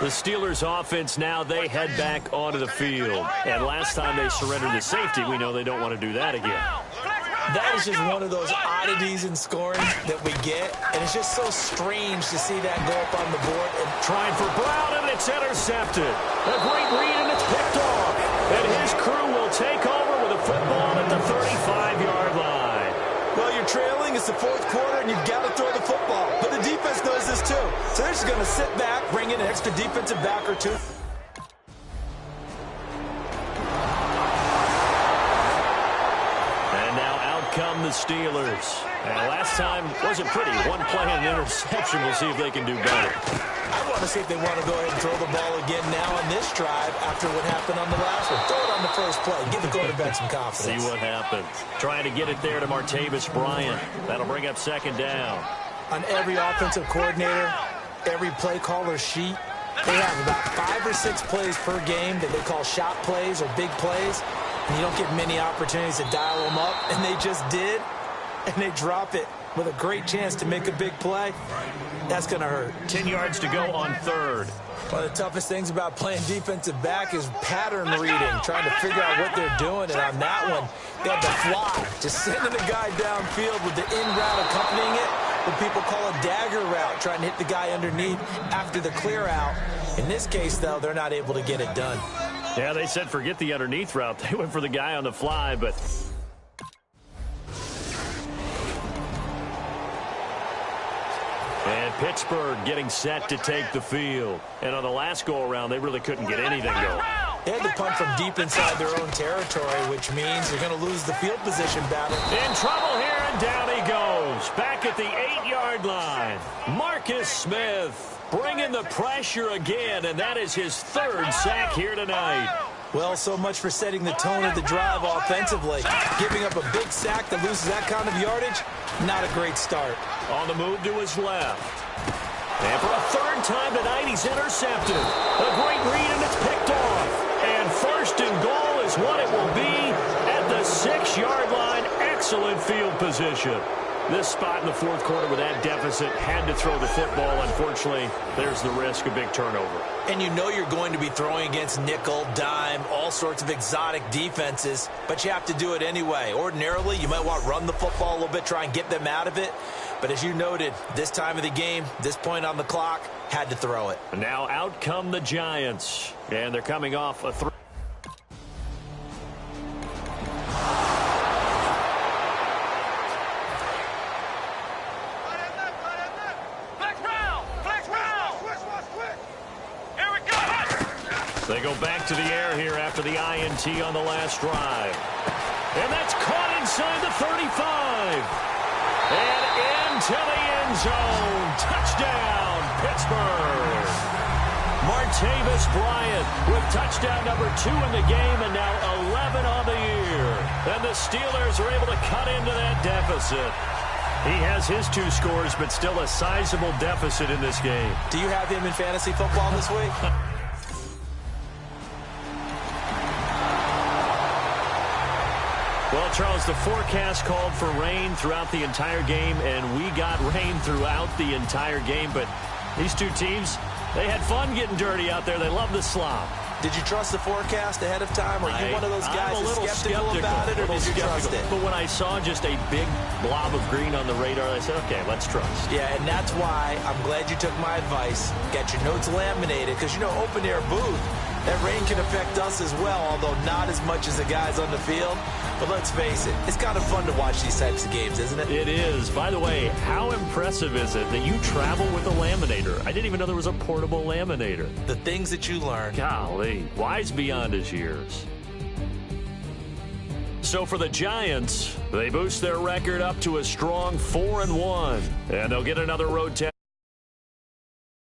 The Steelers offense now, they head back onto the field. And last time they surrendered to safety, we know they don't want to do that again. That is just one of those oddities in scoring that we get, and it's just so strange to see that go up on the board. And trying for Brown, and it's intercepted. A great read, and it's picked off. And his crew will take over with a football at the 35-yard line. Well, you're trailing. It's the fourth quarter, and you've got to throw the football. But the defense knows this too. So they're just going to sit back, bring in an extra defensive back or two. Come the Steelers. And last time wasn't pretty. One play and an interception. We'll see if they can do better. I want to see if they want to go ahead and throw the ball again now on this drive after what happened on the last one. Throw it on the first play. Give the quarterback some confidence. See what happens. Trying to get it there to Martavis Bryant. That'll bring up second down. On every offensive coordinator, every play caller sheet, they have about 5 or 6 plays per game that they call shot plays or big plays. And you don't get many opportunities to dial them up, and they just did, and they drop it with a great chance to make a big play. That's going to hurt. 10 yards to go on third. One of the toughest things about playing defensive back is pattern reading, trying to figure out what they're doing. And on that one, they had to fly, just sending the guy downfield with the in route accompanying it, what people call a dagger route, trying to hit the guy underneath after the clear out. In this case, though, they're not able to get it done. Yeah, they said forget the underneath route. They went for the guy on the fly, but... And Pittsburgh getting set to take the field. And on the last go-around, they really couldn't get anything going. They had to punt from deep inside their own territory, which means they're going to lose the field position battle. In trouble here, and down he goes. Back at the 8-yard line. Marcus Smith bringing the pressure again, and that is his 3rd sack here tonight. Well, so much for setting the tone of the drive offensively. Giving up a big sack that loses that kind of yardage, not a great start. On the move to his left. And for a 3rd time tonight, he's intercepted. A great read, and it's picked off. And 1st and goal is what it will be at the 6-yard line. Excellent field position. This spot in the 4th quarter with that deficit, had to throw the football. Unfortunately, there's the risk of big turnover. And you know you're going to be throwing against nickel, dime, all sorts of exotic defenses, but you have to do it anyway. Ordinarily, you might want to run the football a little bit, try and get them out of it. But as you noted, this time of the game, this point on the clock, had to throw it. And now out come the Giants, and they're coming off a 3. They go back to the air here after the INT on the last drive. And that's caught inside the 35. And into the end zone. Touchdown, Pittsburgh. Martavis Bryant with touchdown number 2 in the game, and now 11 on the year. And the Steelers are able to cut into that deficit. He has his 2 scores, but still a sizable deficit in this game. Do you have him in fantasy football this week? Well, Charles, the forecast called for rain throughout the entire game, and we got rain throughout the entire game. But these 2 teams, they had fun getting dirty out there. They love the slop. Did you trust the forecast ahead of time? Or are you one of those guys that's skeptical about it, or did you trust it? But when I saw just a big blob of green on the radar, I said, okay, let's trust. Yeah, and that's why I'm glad you took my advice. Get your notes laminated, because, you know, open-air booth, that rain can affect us as well, although not as much as the guys on the field. But let's face it, it's kind of fun to watch these types of games, isn't it? It is. By the way, how impressive is it that you travel with a laminator? I didn't even know there was a portable laminator. The things that you learn. Golly, wise beyond his years. So for the Giants, they boost their record up to a strong 4-1, and they'll get another road test.